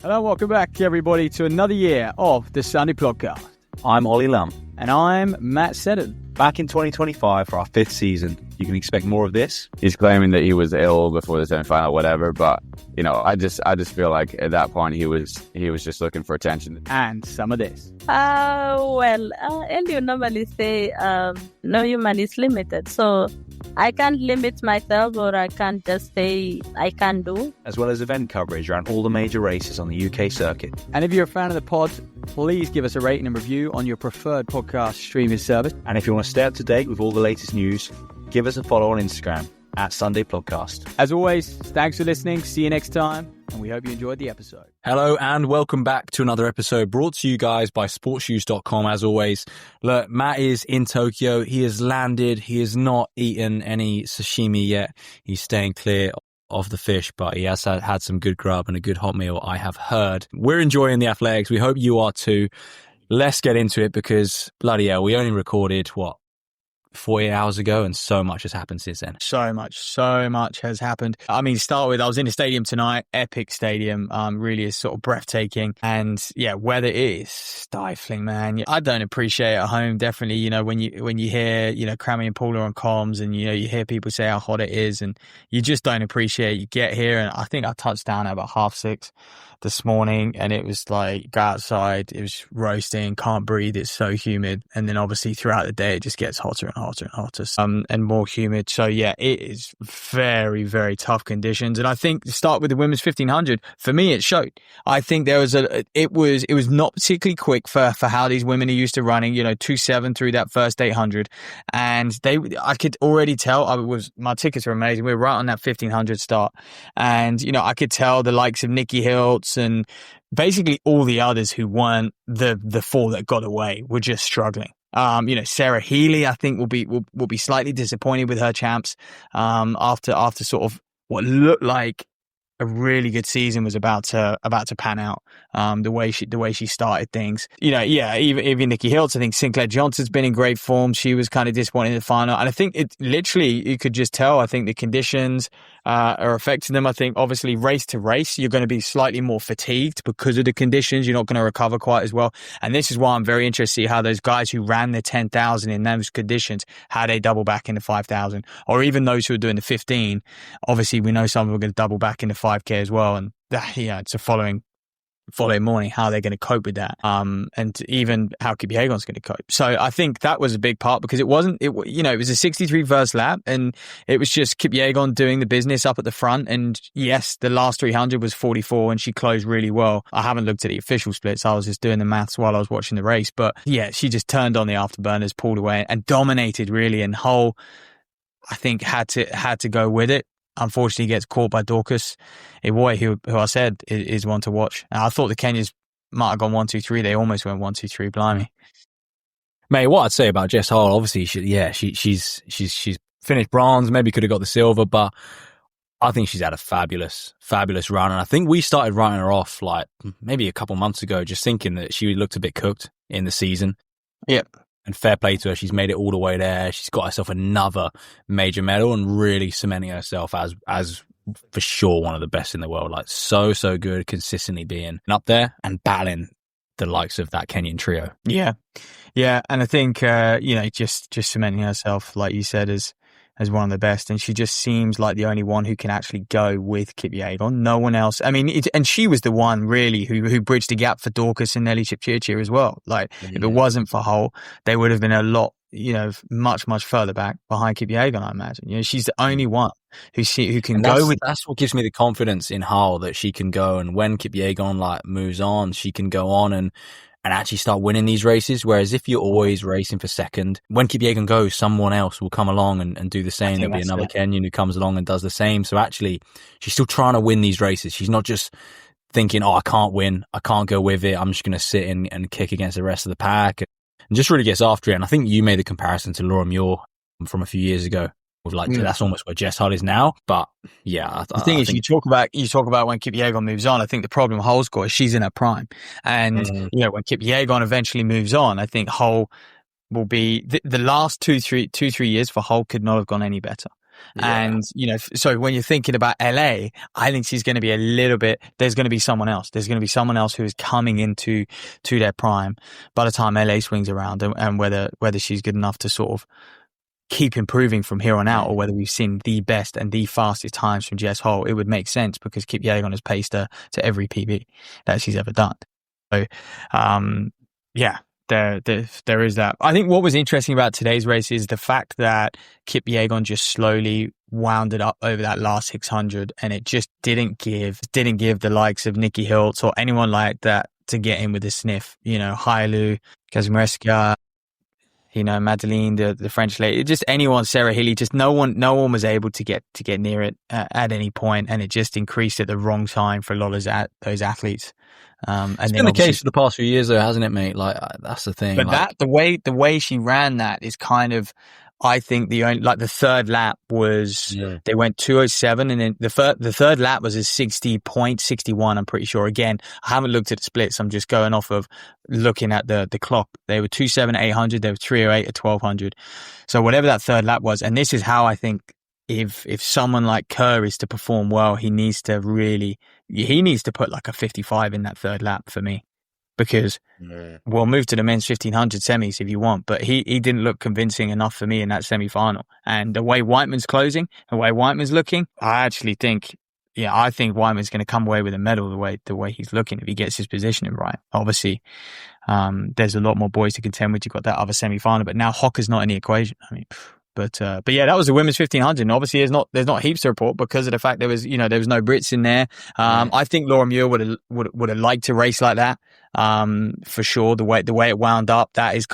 Hello, welcome back, everybody, to another year of the Sunday Podcast. I'm Ollie Lum. And I'm Matt Seddon. Back in 2025 for our 5th season. You can expect more of this. He's claiming that he was ill before the semi-final, whatever. But, you know, I just feel like at that point he was just looking for attention. And some of this. Elio normally say, no human is limited. So I can't limit myself, or I can't just say I can do. As well as event coverage around all the major races on the UK circuit. And if you're a fan of the pod, please give us a rating and review on your preferred podcast streaming service. And if you want to stay up to date with all the latest news, give us a follow on Instagram at Sunday Podcast. As always, thanks for listening. See you next time. And we hope you enjoyed the episode. Hello and welcome back to another episode brought to you guys by sportsnews.com. As always, look, Matt is in Tokyo. He has landed. He has not eaten any sashimi yet. He's staying clear of the fish, but he has had some good grub and a good hot meal, I have heard. We're enjoying the athletics. We hope you are too. Let's get into it because, bloody hell, we only recorded, 48 hours ago, and so much has happened since then. So much has happened. I mean, start with, I was in the stadium tonight, epic stadium, really is sort of breathtaking. And yeah, weather is stifling, man. I don't appreciate it at home, definitely, you know, when you hear, you know, Crammy and Paula on comms and, you know, you hear people say how hot it is and you just don't appreciate it. You get here and I think I touched down at about 5:30 this morning and it was like, go outside, it was roasting, can't breathe, it's so humid. And then obviously throughout the day, it just gets hotter and hotter and hotter, and more humid. So yeah, it is very, very tough conditions. And I think to start with the women's 1500, for me, it showed. I think there was it was not particularly quick for how these women are used to running, you know, 2.7 through that first 800. And I could already tell, my tickets were amazing. We were right on that 1500 start. And, you know, I could tell the likes of Nikki Hiltz and basically all the others who weren't the four that got away were just struggling. You know, Sarah Healy, I think will be slightly disappointed with her champs, after sort of what looked like a really good season was about to pan out. The way she started things, you know, yeah, even Nikki Hiltz. I think Sinclair Johnson's been in great form. She was kind of disappointed in the final, and I think it literally, you could just tell. I think the conditions are affecting them. I think obviously race to race, you're going to be slightly more fatigued because of the conditions. You're not going to recover quite as well, and this is why I'm very interested to see how those guys who ran the 10,000 in those conditions, how they double back into 5,000, or even those who are doing the 15. Obviously, we know some of them are going to double back into 5K as well, and yeah, it's a following morning, how they're going to cope with that, and even how Kipyegon's going to cope. So I think that was a big part because it was a 63 first lap, and it was just Kipyegon doing the business up at the front. And yes, the last 300 was 44, and she closed really well. I haven't looked at the official splits. I was just doing the maths while I was watching the race, but yeah, she just turned on the afterburners, pulled away, and dominated really. And Hull, I think, had to go with it. Unfortunately, gets caught by Dorcas Iwoy, who I said is one to watch. And I thought the Kenyans might have gone 1, 2, 3. They almost went 1, 2, 3. Blimey, mate. What I'd say about Jess Hull, obviously, she's finished bronze. Maybe could have got the silver, but I think she's had a fabulous run. And I think we started writing her off like maybe a couple months ago, just thinking that she looked a bit cooked in the season. Yep. And fair play to her. She's made it all the way there. She's got herself another major medal and really cementing herself as for sure one of the best in the world. Like so good, consistently being up there and battling the likes of that Kenyan trio. Yeah. And I think, just cementing herself, like you said, as one of the best. And she just seems like the only one who can actually go with Kipyegon. No one else. I mean, and she was the one really who bridged the gap for Dorcas and Nelly Chepchirchir as well. Like, if it wasn't for Hull, they would have been a lot, you know, much further back behind Kipyegon, I imagine. You know, she's the only one who can go with. That's what gives me the confidence in Hull, that she can go, and when Kipyegon like moves on, she can go on and actually start winning these races. Whereas if you're always racing for second, when Kipyegon goes, someone else will come along and do the same. There'll be another Kenyan who comes along and does the same. So actually, she's still trying to win these races. She's not just thinking, I can't win, I can't go with it, I'm just going to sit and kick against the rest of the pack, and just really gets after it. And I think you made the comparison to Laura Muir from a few years ago. Like, that's almost where Jess Hull is now. But yeah, the thing is, you talk about when Kipyegon moves on. I think the problem with Hull's got is she's in her prime, and you know, when Kipyegon eventually moves on, I think Hull will be the last 2-3 years for Hull could not have gone any better. Yeah. And, so when you're thinking about LA, I think she's going to be there's going to be someone else. There's going to be someone else who is coming into their prime by the time LA swings around, and whether she's good enough to sort of keep improving from here on out, or whether we've seen the best and the fastest times from Jess Holt, it would make sense because Kip Yeagon has paced her to every PB that she's ever done. So, there is that. I think what was interesting about today's race is the fact that Kip Yeagon just slowly wound it up over that last 600, and it just didn't give the likes of Nikki Hiltz or anyone like that to get in with a sniff. Hailu, Kazimierska, Madeleine, the French lady, just anyone, Sarah Healy, just no one was able to get near it at any point, and it just increased at the wrong time for a lot of those athletes. It's been the case for the past few years, though, hasn't it, mate? Like that's the thing. But the way she ran that is kind of, I think the third lap was they went 2:07, and then the third lap was a 60.61. I'm pretty sure. Again, I haven't looked at the splits. I'm just going off of looking at the clock. They were 2:07 at 800. They were 3:08 at 1200. So whatever that third lap was, and this is how I think if someone like Kerr is to perform well, he needs to put like a 55 in that third lap for me. Because we'll move to the men's 1500 semis if you want, but he didn't look convincing enough for me in that semi-final. And the way Whiteman's closing, the way Whiteman's looking, I think Whiteman's going to come away with a medal the way he's looking if he gets his positioning right. Obviously, there's a lot more boys to contend with. You've got that other semi-final, but now Hocker's not in the equation. I mean, but yeah, that was the women's 1500. And obviously, there's not heaps to report because of the fact there was no Brits in there. I think Laura Muir would have liked to race like that. For sure. The way it wound up, that's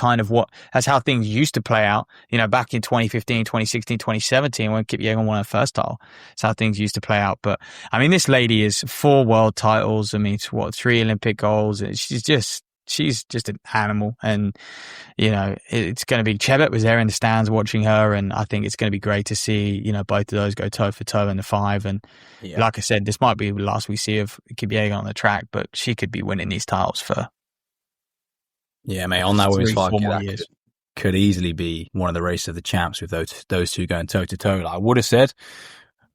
how things used to play out. Back in 2015, 2016, 2017, when Kip Yeagon won her first title. That's how things used to play out. But I mean, this lady is 4 world titles. I mean, 3 Olympic golds. She's just an animal, and it's going to be. Chebet was there in the stands watching her, and I think it's going to be great to see both of those go toe for toe in the 5. And like I said, this might be the last we see of Kip Yeagon on the track, but she could be winning these titles for mate. On that women's 5 years. Could easily be one of the race of the champs with those two going toe to toe. Like I would have said.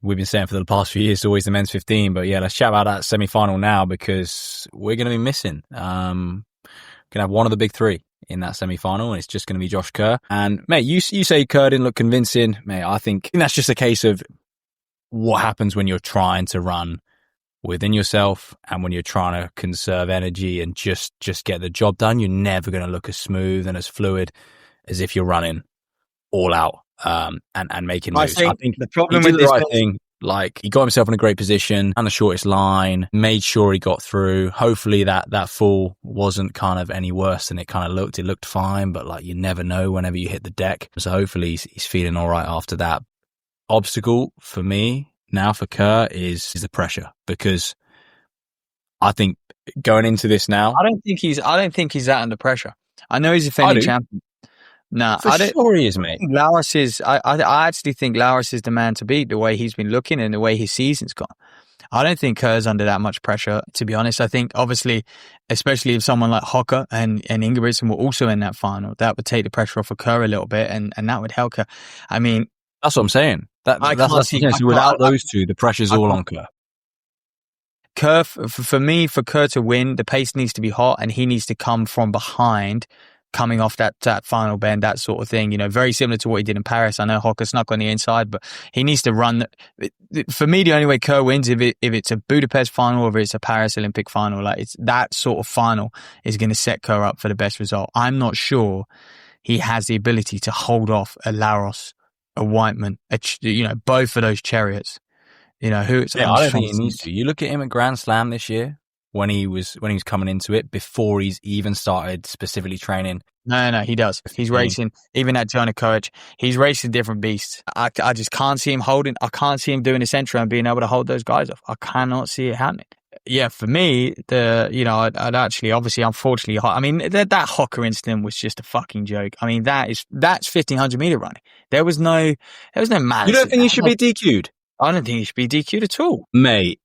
We've been saying for the past few years, always the men's 15. But yeah, let's chat about that semi-final now because we're going to be missing. Going to have one of the big 3 in that semi-final, and it's just going to be Josh Kerr. And mate, you say Kerr didn't look convincing. Mate, I think that's just a case of what happens when you're trying to run within yourself and when you're trying to conserve energy and just get the job done. You're never going to look as smooth and as fluid as if you're running all out. And making moves. I think the problem he did with the this right thing. Like he got himself in a great position on the shortest line, made sure he got through. Hopefully that fall wasn't kind of any worse than it kind of looked. It looked fine, but like you never know whenever you hit the deck. So hopefully he's feeling all right after that. Obstacle for me now for Kerr is the pressure, because I think going into this now, I don't think he's that under pressure. I know he's a defending champion. No, for sure he is, mate. Lauris is. I actually think Lauris is the man to beat. The way he's been looking and the way his season's gone, I don't think Kerr's under that much pressure. To be honest, I think obviously, especially if someone like Hocker and Ingebrigtsen were also in that final, that would take the pressure off of Kerr a little bit, and that would help her. I mean, that's what I'm saying. Without those two, the pressure's all on Kerr. Kerr, for Kerr to win, the pace needs to be hot, and he needs to come from behind. Coming off that final bend, that sort of thing, very similar to what he did in Paris. I know Hocker snuck on the inside, but he needs to run. For me, the only way Kerr wins if it's a Budapest final or if it's a Paris Olympic final, like it's that sort of final is going to set Kerr up for the best result. I'm not sure he has the ability to hold off a Laros, a Whiteman, both of those chariots. I don't think he needs to. You look at him at Grand Slam this year. When he was coming into it, before he's even started specifically training. No, he does. He's racing, even at Jonah Koech, he's racing different beasts. I just can't see him I can't see him doing a centro and being able to hold those guys off. I cannot see it happening. Yeah, for me, I'd actually, obviously, unfortunately, I mean, that Hocker incident was just a fucking joke. I mean, that's 1500 meter running. There was no malice. You don't think he should be DQ'd? I don't think he should be DQ'd at all. Mate.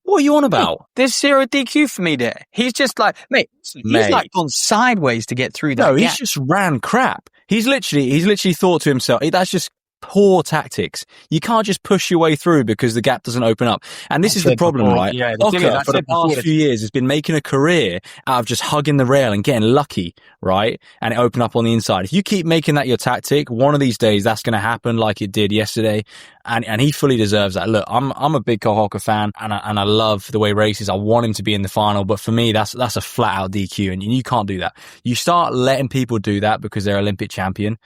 What are you on about? There's zero DQ for me there. He's just like, mate, he's like gone sideways to get through that. No, he's just ran crap. He's literally thought to himself, that's just poor tactics. You can't just push your way through because the gap doesn't open up. And this is the problem, before, right? yeah, Hocker, for the past few years, has been making a career out of just hugging the rail and getting lucky, right? And it opened up on the inside. If you keep making that your tactic, one of these days that's going to happen like it did yesterday. And he fully deserves that. Look, I'm a big Cole Hocker fan, and I love the way he races. I want him to be in the final, but for me, that's a flat out DQ, and you can't do that. You start letting people do that because they're Olympic champion.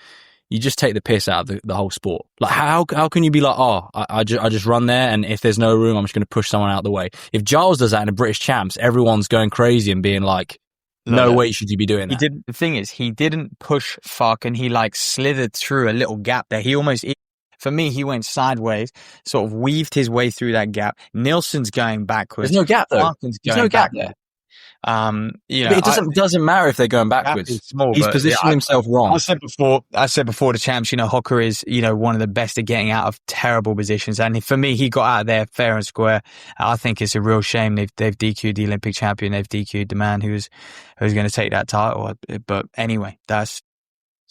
You just take the piss out of the whole sport. Like, how can you be like, oh, I just run there, and if there's no room, I'm just going to push someone out of the way. If Giles does that in a British champs, everyone's going crazy and being like, no way should you be doing that. The thing is, he didn't push fuck, and he like slithered through a little gap there. He almost, for me, he went sideways, sort of weaved his way through that gap. Nilsson's going backwards. There's no gap though. There's no gap there. But it doesn't matter if they're going backwards. Small, he's positioning himself wrong. I said before the champs, Hocker is, one of the best at getting out of terrible positions. And for me, he got out of there fair and square. I think it's a real shame they've DQ'd the Olympic champion. They've DQ'd the man who's going to take that title. But anyway, it's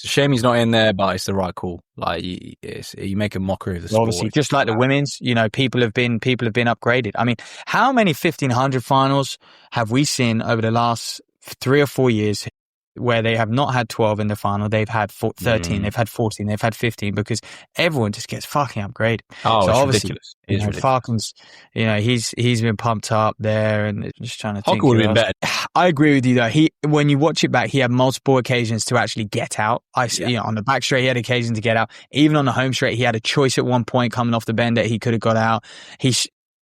a shame he's not in there, but it's the right call. Like, you make a mockery of the sport. Obviously, just like the women's, people have been upgraded. I mean, how many 1500 finals have we seen over the last 3 or 4 years where they have not had 12 in the final? They've had 13, they've had 14, they've had 15, because everyone just gets fucking upgraded. Oh, so it's ridiculous. It's ridiculous. Falcons, he's been pumped up there, and just trying to think. Hocker would have been better. I agree with you though. When you watch it back, he had multiple occasions to actually get out. On the back straight, he had occasion to get out. Even on the home straight, he had a choice at one point coming off the bend that he could have got out.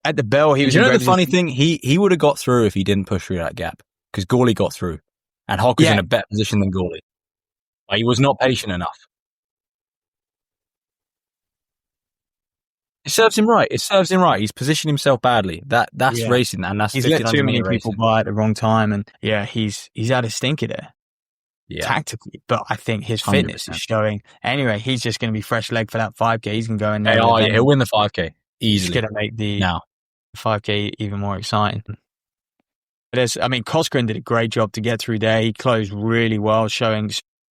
At the bell, he was. You know the funny thing? He would have got through if he didn't push through that gap, because Gawley got through, and Hocker's in a better position than Gawley. Like, he was not patient enough. It serves him right. He's positioned himself badly. That's racing, and that's he's let too many people by at the wrong time, and he's had a stinker there. Yeah. Tactically, but I think his fitness 100%. Is showing. Anyway, he's just going to be fresh leg for that 5K. He's going to go in there. He'll win the 5K easily. He's going to make the 5K even more exciting. But Cosgren did a great job to get through there. He closed really well, showing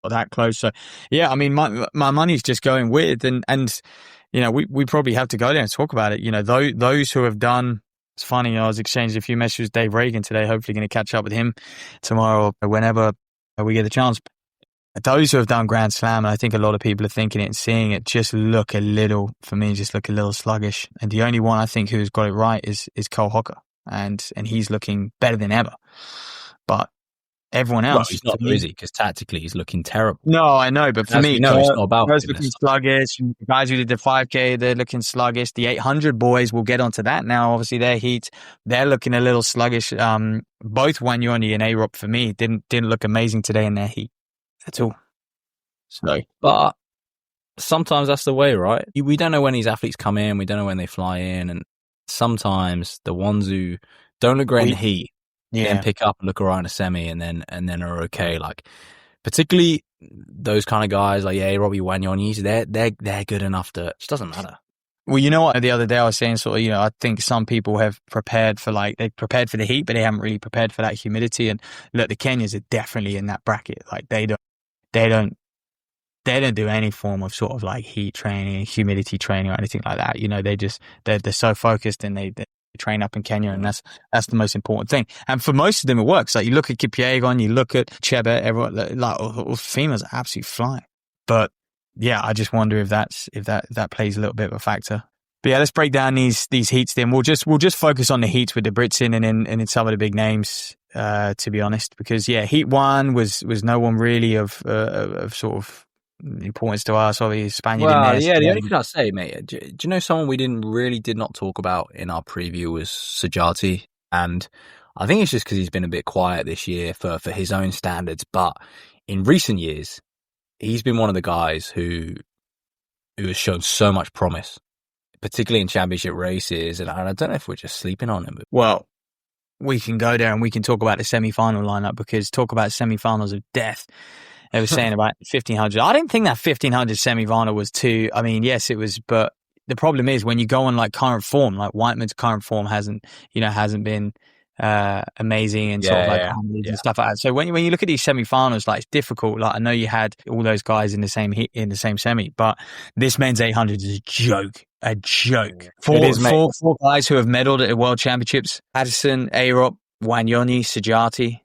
that close. So, my money's just going with, and we probably have to go there and talk about it. Those who have done. It's funny. I was exchanging a few messages with Dave Reagan today. Hopefully, going to catch up with him tomorrow or whenever we get the chance. Those who have done Grand Slam, and I think a lot of people are thinking it and seeing it, just look a little sluggish. And the only one I think who's got it right is Cole Hocker. And he's looking better than ever. But everyone else... he's not easy, because tactically he's looking terrible. No, I know, but for me, it's not about Kerr's looking sluggish. The guys who did the 5K, they're looking sluggish. The 800 boys, we'll get onto that now. Obviously, their heat, they're looking a little sluggish. Both Wanyoni and A-Rob, for me, didn't look amazing today in their heat at all. So, but sometimes that's the way, right? We don't know when these athletes come in. We don't know when they fly in, and sometimes the ones who don't look great in the heat then pick up and look alright in a semi, and then are okay. Like, particularly those kind of guys like Robbie Wanyonis, they're good enough to, it just doesn't matter. Well, you know what? The other day I was saying I think some people have prepared for they prepared for the heat, but they haven't really prepared for that humidity. And look, the Kenyans are definitely in that bracket. Like, they don't do any form of sort of like heat training, humidity training, or anything like that. They're so focused, and they train up in Kenya, and that's the most important thing. And for most of them, it works. Like, you look at Kipyegon, you look at Chebet, everyone, like, all females are absolutely flying. But I just wonder if that plays a little bit of a factor. But let's break down these heats. Then we'll just focus on the heats with the Brits in, and in some of the big names. To be honest, because heat 1 was no one really of sort of importance to us. Obviously, Spaniard in there. The only thing I'll say, mate, do you know someone we did not talk about in our preview was Sajati? And I think it's just because he's been a bit quiet this year for his own standards. But in recent years, he's been one of the guys who has shown so much promise, particularly in championship races. And I don't know if we're just sleeping on him. Well, we can go there and we can talk about the semi-final lineup, because talk about semi-finals of death. They were saying about 1500. I didn't think that 1500 semi-final was too. I mean, yes, it was, but the problem is when you go on like current form, like Whiteman's current form hasn't been amazing and sort of like and stuff like that. So when you look at these semi-finals, like, it's difficult. Like, I know you had all those guys in the same heat, in the same semi, but this men's 800 is a joke. A joke. Four guys who have medaled at the World Championships: Addison, Arup, Wanyoni, Sajati,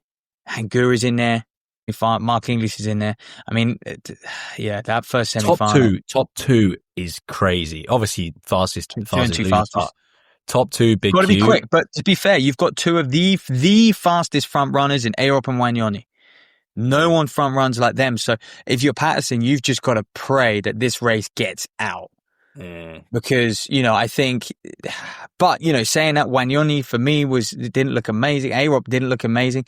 Hangura's in there. Mark Inglis is in there. I mean, that first semi-final. Top two is crazy. Obviously, fastest losers, top two, big. Got to be quick, but to be fair, you've got two of the fastest front runners in Arup and Wanyoni. No one front runs like them. So if you're Patterson, you've just got to pray that this race gets out. Because, I think, but, saying that, Wanyoni for me didn't look amazing. Arup didn't look amazing.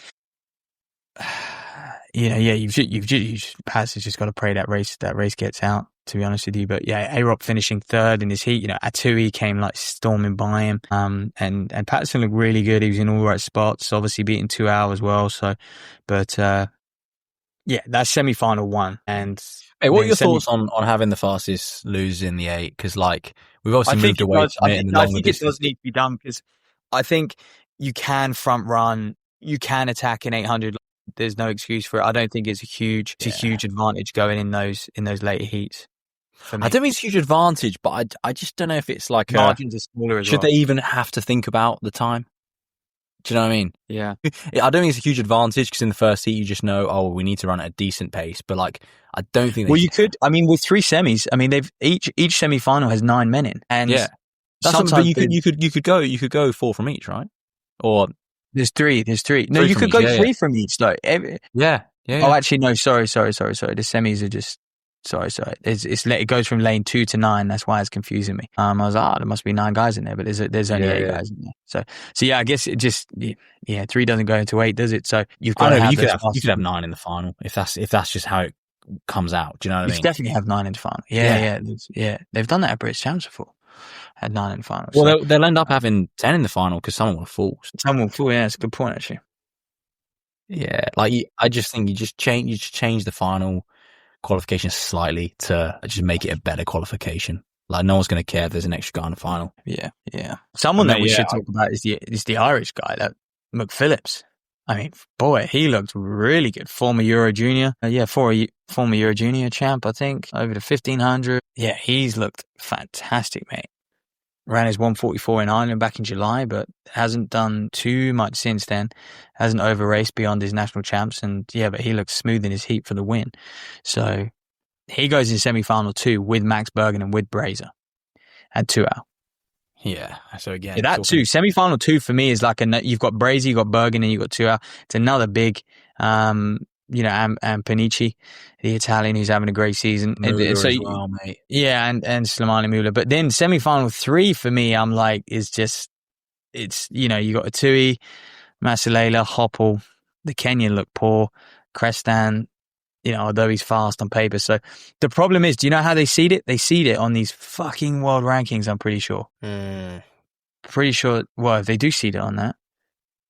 Patterson's just got to pray that race gets out, to be honest with you. But yeah, Arup finishing third in his heat. Atui came like storming by him. And Patterson looked really good. He was in all the right spots, obviously beating 2 hours as well. So, but, that's semi-final one. And hey, what are your thoughts on having the fastest lose in the 8? Because, like, we've obviously moved away from it in the longer I think it does need to be done, because I think you can front run, you can attack an 800. There's no excuse for it. I don't think it's a huge advantage going in those later heats. For me. I don't think it's a huge advantage, but I just don't know if it's like margins are smaller as well. Should they even have to think about the time? Do you know what I mean? Yeah. I don't think it's a huge advantage, because in the first heat you just know, we need to run at a decent pace. But like, I don't think. Well, you could. I mean, with 3 semis, I mean, each semi-final has 9 men in, and but you could go 4 from each, right? Or there's 3. No, you could go 3 from each though. Yeah. Oh, actually, no. Sorry. The semis are just. Sorry. It goes from lane 2 to 9. That's why it's confusing me. I was like, there must be 9 guys in there, but there's only 8 guys in there. So yeah, I guess it just 3 doesn't go into 8, does it? So you've got. You could have 9 in the final if that's just how it comes out. Do you know what I mean? You definitely have 9 in the final. Yeah. They've done that at British Champs before. Had 9 in the final. Well, they'll end up having 10 in the final because someone will fall. Someone will fall. Yeah, that's a good point actually. Yeah, like I just think you just change the final qualification slightly to just make it a better qualification. Like, no one's going to care if there's an extra guy in the final. Yeah. Someone that we should talk about is the Irish guy, that McPhillips. I mean, boy, he looked really good. Former Euro Junior. Former Euro Junior champ, I think, over the 1500. Yeah, he's looked fantastic, mate. Ran his 144 in Ireland back in July, but hasn't done too much since then. Hasn't over-raced beyond his national champs. And but he looks smooth in his heat for the win. So he goes in semi-final 2 with Max Bergen and with Brazier at 2 hour. Yeah. So again, that too. Semi-final 2 for me is like you've got Brazier, you've got Bergen, and you've got 2 hour. It's another big, and Panici, the Italian, who's having a great season. Mate. Yeah, and Slimani Muller. But then semi-final 3 for me, I'm like, you got Atui, Masilela, Hoppel. The Kenyan look poor. Crestan, although he's fast on paper. So the problem is, do you know how they seed it? They seed it on these fucking world rankings, I'm pretty sure. Pretty sure, well, if they do seed it on that.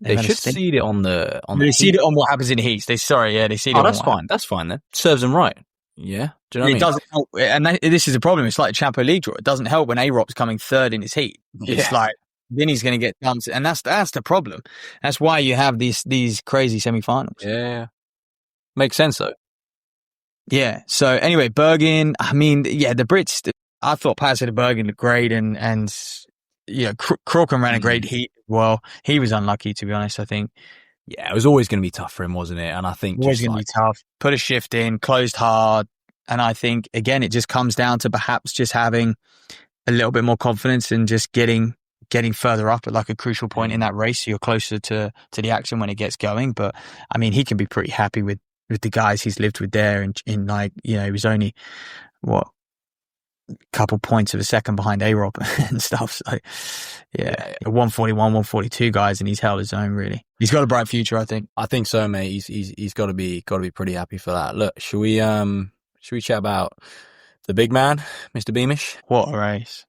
They should seed it on the They seed it on what happens in heats. They seed it on that's fine. That's fine then. Serves them right. Yeah. Do you know what I mean? It doesn't help. And this is a problem. It's like a Champo League draw. It doesn't help when Arop's coming 3rd in his heat. It's like, then he's going to get dumped. And that's the problem. That's why you have these crazy semi-finals. Yeah. Makes sense though. Yeah. So anyway, Bergen, I mean, the Brits, I thought Patterson and Bergen looked great, and Crookham ran a great heat. Well, he was unlucky, to be honest, I think. Yeah, it was always going to be tough for him, wasn't it? And I think always going to be tough. Put a shift in, closed hard. And I think, again, it just comes down to perhaps just having a little bit more confidence and just getting further up at like a crucial point in that race. So you're closer to the action when it gets going. But I mean, he can be pretty happy with the guys he's lived with there. And in like, he was only, a couple points of a second behind A-Rob and stuff. So, 141, 142 guys, and he's held his own, really. He's got a bright future, I think. I think so, mate. He's got to be pretty happy for that. Look, should we chat about the big man, Mr. Beamish? What a race.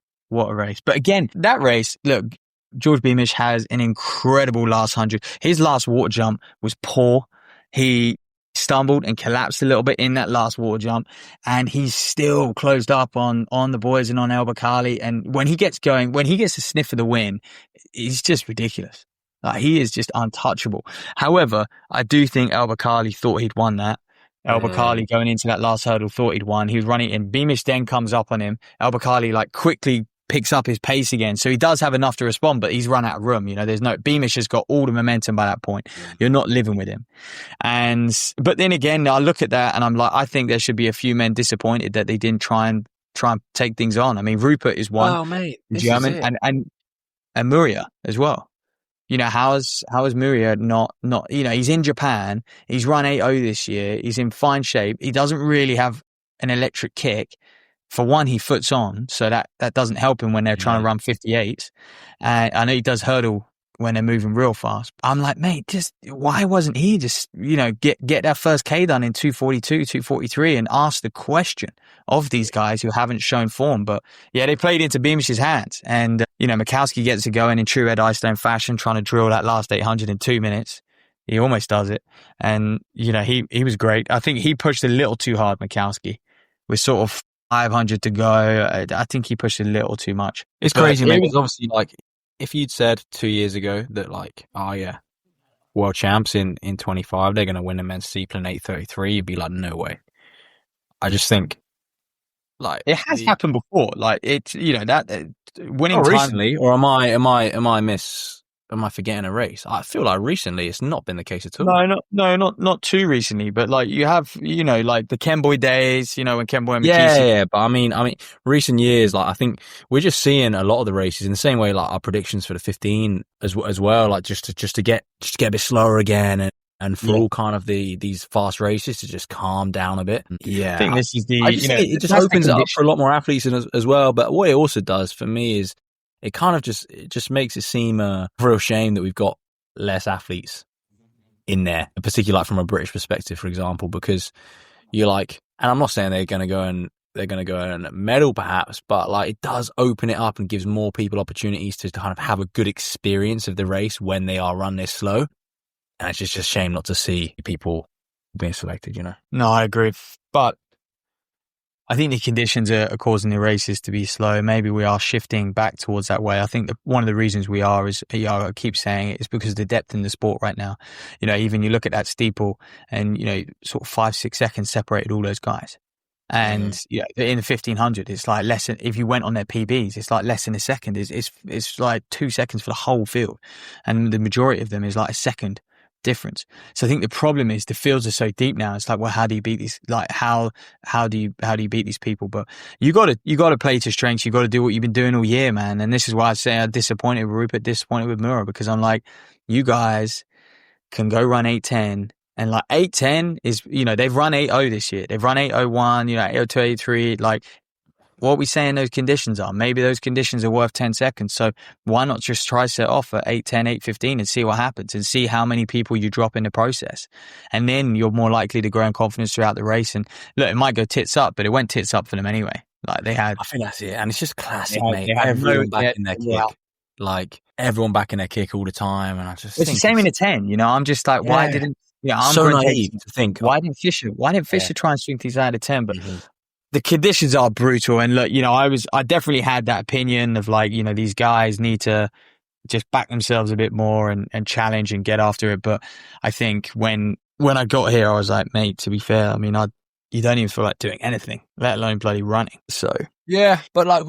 But again, that race, look, George Beamish has an incredible last 100. His last water jump was poor. He stumbled and collapsed a little bit in that last water jump, and he's still closed up on the boys and on El Bakali. And when he gets going, when he gets a sniff of the win, he's just ridiculous. Like, he is just untouchable. However, I do think El Bakkali thought he'd won that. El Bakkali going into that last hurdle thought he'd won. He was running in. Beamish then comes up on him. El Bakkali like quickly picks up his pace again. So he does have enough to respond, but he's run out of room. There's no, Beamish has got all the momentum by that point. You're not living with him. But then again, I look at that and I'm like, I think there should be a few men disappointed that they didn't try and take things on. I mean, Rupert is one. Wow, mate. German and Muria as well. How is Muria not, he's in Japan. He's run 8.0 this year. He's in fine shape. He doesn't really have an electric kick. For one, he foots on, so that doesn't help him when they're trying to run 58s. And I know he does hurdle when they're moving real fast. I'm like, mate, why wasn't he just, get that first K done in 242, 243 and ask the question of these guys who haven't shown form? But yeah, they played into Beamish's hands. And, Mikowski gets it going in true Ed Eyestone fashion, trying to drill that last 800 in 2 minutes. He almost does it. And, he was great. I think he pushed a little too hard, Mikowski, with sort of 500 to go. I think he pushed a little too much. It's crazy, mate. It was obviously like, if you'd said 2 years ago that like, oh yeah, world champs in 25, they're going to win a men's steeple in 8:33, you'd be like, no way. I just think like it has happened before. Like it's, that winning time recently, or am I forgetting a race? I feel like recently it's not been the case at all. Not too recently, but like you have, like the Kenboy days, when Kenboy and Mikisi. Yeah, but I mean, recent years, like I think we're just seeing a lot of the races in the same way, like our predictions for the 15 as well, like just to get a bit slower again, and for all kind of these fast races to just calm down a bit. Yeah, I think this is it just opens it up for a lot more athletes as well. But what it also does for me is, it kind of just makes it seem a real shame that we've got less athletes in there, particularly like from a British perspective, for example, because you're like, and I'm not saying they're going to go and medal perhaps, but like it does open it up and gives more people opportunities to kind of have a good experience of the race when they are run this slow. And it's just a shame not to see people being selected, No, I agree. But I think the conditions are causing the races to be slow. Maybe we are shifting back towards that way. I think that one of the reasons we are is, I keep saying it, is because of the depth in the sport right now. Even you look at that steeple and, sort of 5-6 seconds separated all those guys. And in the 1500, it's like less than, if you went on their PBs, it's like less than a second. It's like 2 seconds for the whole field. And the majority of them is like a second difference. So I think the problem is the fields are so deep now. It's like, well, how do you beat these? Like, how do you beat these people? But you got to play to strengths. You got to do what you've been doing all year, man. And this is why I say I'm disappointed with Rupert, disappointed with Mura, because I'm like, you guys can go run 8:10, and like 8:10 is, they've run 8:0 this year. They've run 8:01, 8:02, 8:03. Like, what are we saying those conditions are? Maybe those conditions are worth 10 seconds. So why not just try set off at 8:10, 8:15 and see what happens, and see how many people you drop in the process. And then you're more likely to grow in confidence throughout the race. And look, it might go tits up, but it went tits up for them anyway. Like I think that's it. And it's just classic, mate. Everyone back in their kick. Yeah. Like everyone back in their kick all the time. And I just it's the same in a 10, I'm just like, why didn't, I'm so naive to think. Why didn't Fisher try and swing things out of 10? But the conditions are brutal. And look, I definitely had that opinion of like, these guys need to just back themselves a bit more and challenge and get after it. But I think when I got here, I was like, mate, to be fair, I mean, you don't even feel like doing anything, let alone bloody running. So yeah, but like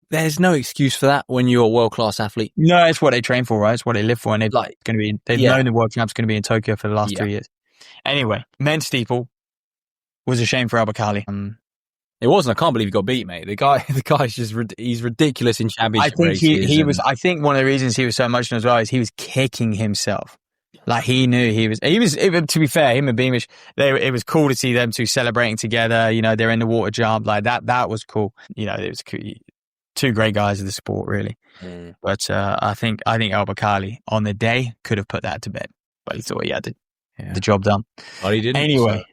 there's no excuse for that when you're a world-class athlete. No, it's what they train for, right? It's what they live for. And they've known the world champ's going to be in Tokyo for the last 3 years. Anyway, men's steeple was a shame for Al Bakkali. It wasn't. I can't believe he got beat, mate. The guy's just, he's ridiculous in championship races. He was, I think one of the reasons he was so emotional as well is he was kicking himself. Like he knew he was, to be fair, him and Beamish, it was cool to see them two celebrating together. They're in the water jump like that. That was cool. It was cool. Two great guys of the sport, really. But I think Al Bakkali on the day could have put that to bed, but he thought he had the job done. Well, he didn't. Anyway. So.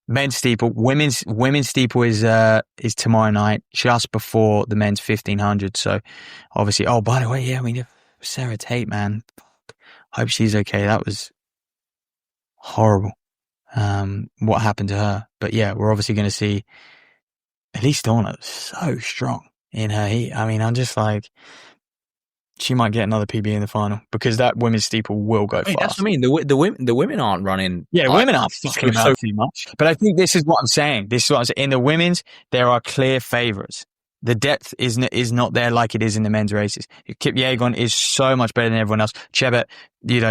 Men's steeple, women's steeple is tomorrow night, just before the men's 1500. So obviously, oh, by the way, we have Sarah Tate, man. Hope she's okay. That was horrible. What happened to her? But yeah, we're obviously going to see at least Donna so strong in her heat. I mean, I'm just like, She might get another PB in the final because that women's steeple will go fast. That's what I mean. The women aren't running. Yeah, women aren't fucking about too much. But I think this is what I'm saying. In the women's, there are clear favourites. The depth is not there like it is in the men's races. Kipyegon is so much better than everyone else. Chebet,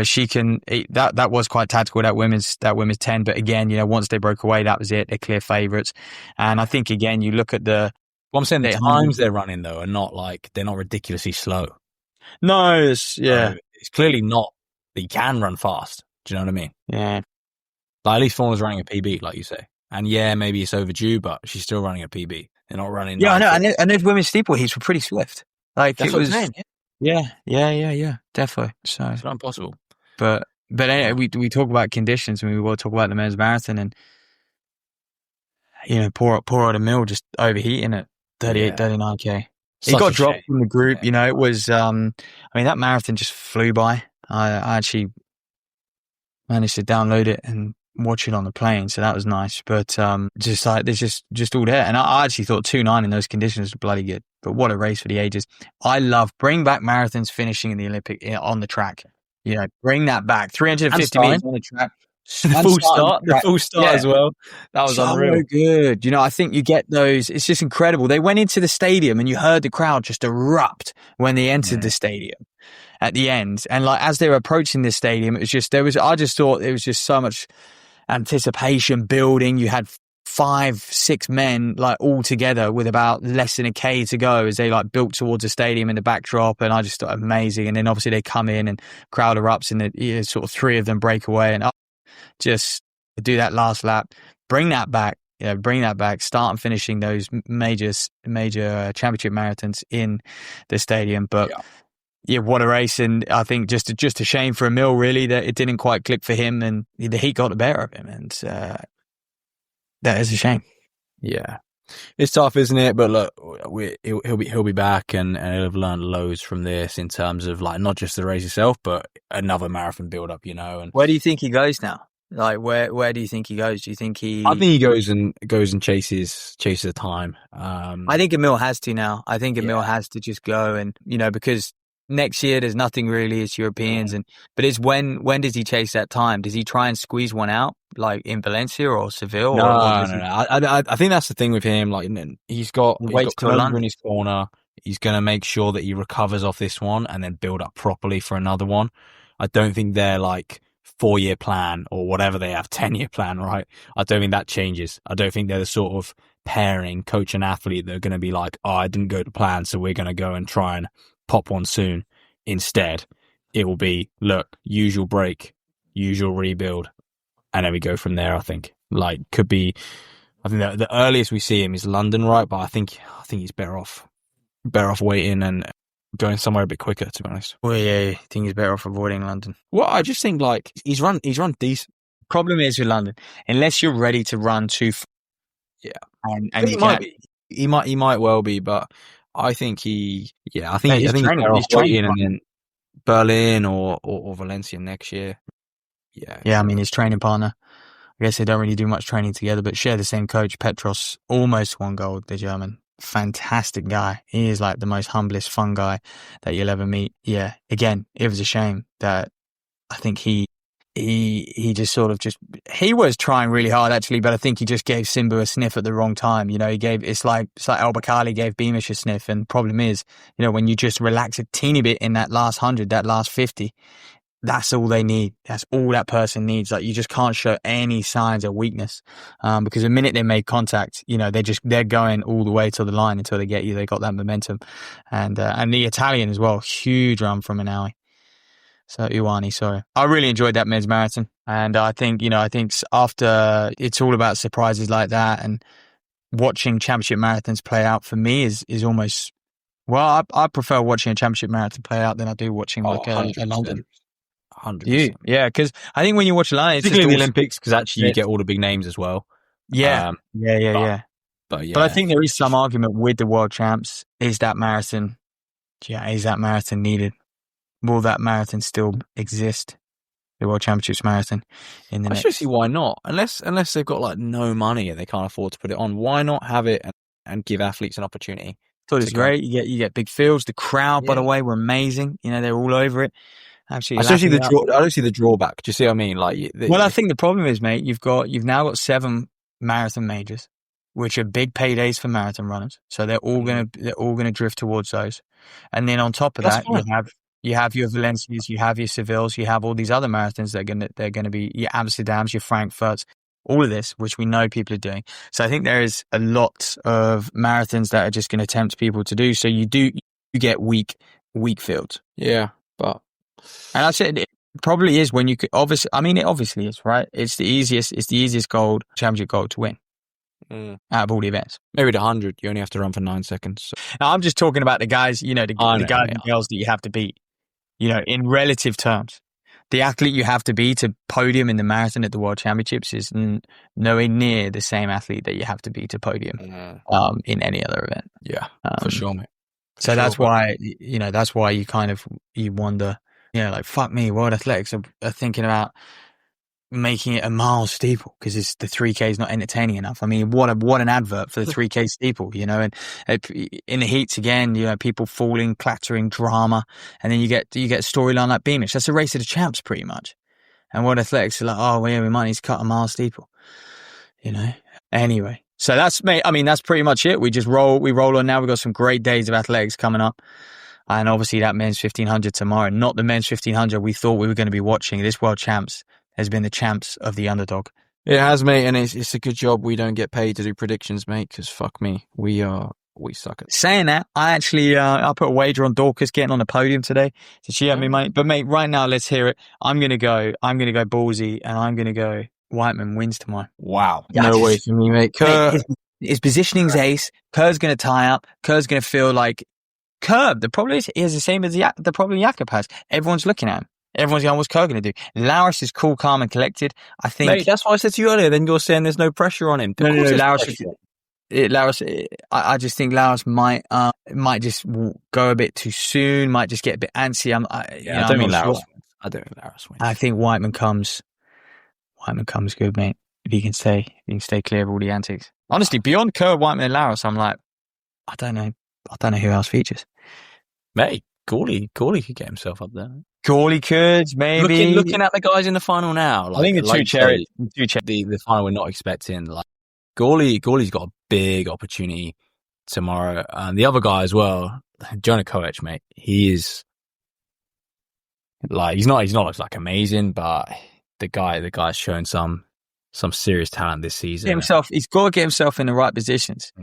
she can. That was quite tactical. That women's 10. But again, once they broke away, that was it. They're clear favourites. And I think again, you look at the. Well, I'm saying the times they're running though are not like they're not ridiculously slow. No, it's clearly not that you can run fast. Do you know what I mean? Yeah. Like at least Fauna's running a PB, like you say. And yeah, maybe it's overdue, but she's still running a PB. They're not running. Yeah, I know. And those women's steeple heats were pretty swift. Like that's it was. What I'm saying, yeah, definitely. So it's not impossible. But anyway, we talk about conditions, and we will talk about the men's marathon, and poor old Emil just overheating at 38, 39K. He got dropped from the group. Yeah. It was. That marathon just flew by. I actually managed to download it and watch it on the plane, so that was nice. But just like there's just all there, and I actually thought 2:09 in those conditions was bloody good. But what a race for the ages! Bring back marathons finishing in the Olympic on the track. Bring that back. 350 meters on the track. The full start as well. That was unreal. Good. I think you get those. It's just incredible. They went into the stadium and you heard the crowd just erupt when they entered the stadium at the end. And like as they were approaching the stadium, I just thought it was just so much anticipation building. You had 5-6 men like all together with about less than a K to go as they like built towards the stadium in the backdrop, and I just thought amazing. And then obviously they come in and crowd erupts and sort of 3 of them break away and just do that last lap, bring that back, start and finishing those major championship marathons in the stadium. But what a race. And I think just a shame for Emil really that it didn't quite click for him and the heat got the better of him, and that is a shame. Yeah, it's tough, isn't it? But look, he'll be back and he'll have learned loads from this in terms of like not just the race itself, but another marathon build up. And where do you think he goes now? Like where do you think he goes? Do you think he? I think he goes and chases the time. I think Emil has to now. I think Emil has to just go and because next year there's nothing really. It's Europeans but it's when does he chase that time? Does he try and squeeze one out like in Valencia or Seville? No. I think that's the thing with him. Like he's got London in his corner. He's going to make sure that he recovers off this one and then build up properly for another one. I don't think they're like 4-year plan or whatever they have, 10-year plan, right? I don't think that changes. I don't think they're the sort of pairing coach and athlete that are going to be like, oh, I didn't go to plan, so we're going to go and try and pop one soon. Instead, it will be, look, usual break, usual rebuild, and then we go from there. I think could be. I think the earliest we see him is London, right? But I think he's better off waiting and going somewhere a bit quicker, to be honest. Well, yeah, I think he's better off avoiding London. Well, I just think like he's run decent. Problem is with London, unless you're ready to run too far. Yeah, and he might be. He might well be, but I think he's better off waiting and then Berlin or Valencia next year. Yeah. I mean, his training partner. I guess they don't really do much training together, but share the same coach. Petros almost won gold. The German. Fantastic guy. He is like the most humblest, fun guy that you'll ever meet. Yeah. Again, it was a shame that I think he just sort of he was trying really hard actually, but I think he just gave Simbu a sniff at the wrong time. It's like Al Bakali gave Beamish a sniff. And the problem is, when you just relax a teeny bit in that last 100, that last 50, that's all they need. That's all that person needs. Like you just can't show any signs of weakness, because the minute they make contact, they're going all the way to the line until they get you. They got that momentum, and the Italian as well. Huge run from Inaui. So Iwani, sorry. I really enjoyed that men's marathon, and I think after it's all about surprises like that, and watching championship marathons play out for me is almost. Well, I prefer watching a championship marathon play out than I do watching a London. 100%. Yeah, because I think when you watch London, it's particularly in the Olympics, because actually you get all the big names as well. Yeah. But But I think there is some argument with the world champs. Is that marathon needed? Will that marathon still exist? The World Championships marathon in the I should see why not. Unless they've got like no money and they can't afford to put it on. Why not have it and give athletes an opportunity Thought it was great. You get big fields. The crowd, by the way, were amazing. You know, they're all over it. Absolutely. I don't see the drawback. Do you see what I mean? Like, well, I think the problem is, mate, you've now got 7 marathon majors, which are big paydays for marathon runners. So they're all gonna drift towards those. And then on top of that, you have your Valencias, you have your Sevilles, you have all these other marathons they're gonna be your Amsterdams, your Frankfurts, all of this, which we know people are doing. So I think there is a lot of marathons that are just going to tempt people to do. So you get weak fields. Yeah, but. And I said it probably is when you could obviously. I mean, it obviously is, right? It's the easiest championship gold to win out of all the events. Maybe the 100, you only have to run for 9 seconds. So. Now, I'm just talking about the guys, the guys and girls that you have to beat. You know, in relative terms, the athlete you have to be to podium in the marathon at the World Championships is nowhere near the same athlete that you have to be to podium in any other event. Yeah, for sure, mate. So that's why you kind of you wonder. Like, fuck me, World Athletics are thinking about making it a mile steeple because the 3K is not entertaining enough. I mean, what an advert for the 3K steeple, and in the heats again, people falling, clattering, drama, and then you get a storyline like Beamish. That's a race of the champs, pretty much. And World Athletics are like, oh, well, yeah, we might need to cut a mile steeple, Anyway, so that's pretty much it. We roll on now. We've got some great days of athletics coming up. And obviously that men's 1500 tomorrow, not the men's 1500 we thought we were going to be watching. This World Champs has been the champs of the underdog. It has, mate, and it's a good job we don't get paid to do predictions, mate, because fuck me, we suck at it. Saying that, I actually I put a wager on Dorcas getting on the podium today. So she had me money. But mate, right now, let's hear it. I'm gonna go ballsy, and I'm gonna go Whiteman wins tomorrow. Wow. No way for me, mate. Kerr. His positioning's ace. Kerr's gonna tie up. Kerr's gonna feel like Kerr, the problem is he has the same as the problem Jakob has. Everyone's looking at him. Everyone's going, what's Kerr going to do? Laris is cool, calm, and collected. I think. Mate, that's what I said to you earlier. Then you're saying there's no pressure on him. No, Laris. I just think Laris might just go a bit too soon. Might just get a bit antsy. I don't think Laris wins. I think Whiteman comes good, mate. If he can stay clear of all the antics. Honestly, beyond Kerr, Whiteman, and Laris, I'm like, I don't know who else features. Mate, Gawley could get himself up there. Gawley could, maybe. Looking at the guys in the final now. I think the final we're not expecting. Like Gawley's got a big opportunity tomorrow. And the other guy as well, Jonah Koech, mate, he is like, he's not like amazing, but the guy's shown some serious talent this season. He's got to get himself in the right positions.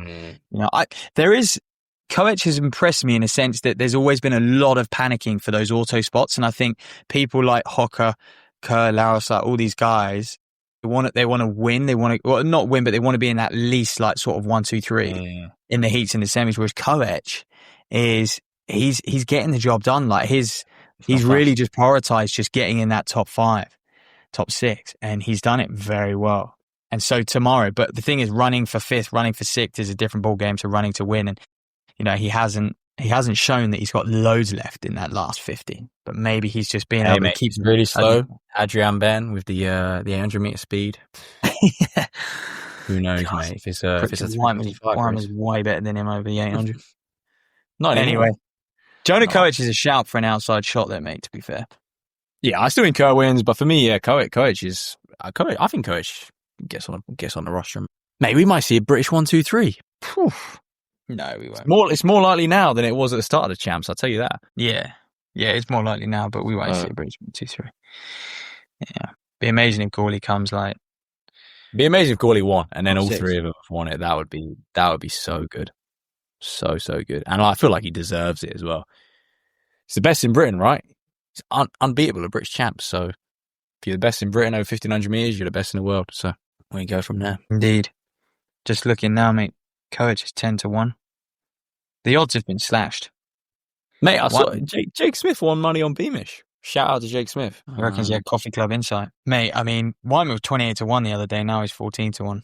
Koech has impressed me in a sense that there's always been a lot of panicking for those auto spots, and I think people like Hocker, Kerr, Laris, like all these guys, they want to win. They want to not win, but they want to be in that least like sort of 1, 2, 3 in the heats and the semis. Whereas Koech he's getting the job done. Like he's really just prioritized just getting in that top 5, top 6, and he's done it very well. And so tomorrow, but the thing is, running for 5th, running for 6th is a different ball game to running to win. And he hasn't shown that he's got loads left in that last 50, but maybe he's just being able to keep really slow. Adrian Ben with the 800 meter speed. Yeah. Who knows, mate? If it's a Whiteman is way better than him over the 800. Not anyway. Jonah Koech is a shout for an outside shot there, mate, to be fair. Yeah, I still think Kerr wins, but for me, yeah, Koech is. I think Koech gets on the roster. Mate, we might see a British 1, 2, 3. No, we won't. It's more likely now than it was at the start of the champs. I'll tell you that. Yeah, it's more likely now, but we won't see a British 1, 2, 3. Yeah, be amazing if Gawley comes like. Be amazing if Gawley won, and then all 3 of them won it. That would be so good, so good. And I feel like he deserves it as well. He's the best in Britain, right? He's unbeatable at British champs. So if you're the best in Britain over 1500 meters, you're the best in the world. So we go from there. Indeed. Just looking now, mate. Koech is 10-1. The odds have been slashed. Mate, I saw Jake Smith won money on Beamish. Shout out to Jake Smith. I reckon he had Coffee Club insight. Mate, I mean, Whiteman was 28-1 the other day. Now he's 14-1.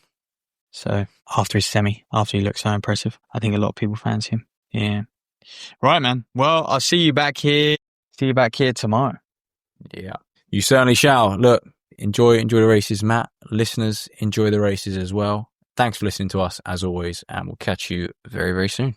So after his semi, after he looked so impressive, I think a lot of people fancy him. Yeah. Right, man. Well, I'll see you back here. See you back here tomorrow. Yeah. You certainly shall. Look, enjoy the races, Matt. Listeners, enjoy the races as well. Thanks for listening to us, as always, and we'll catch you very, very soon.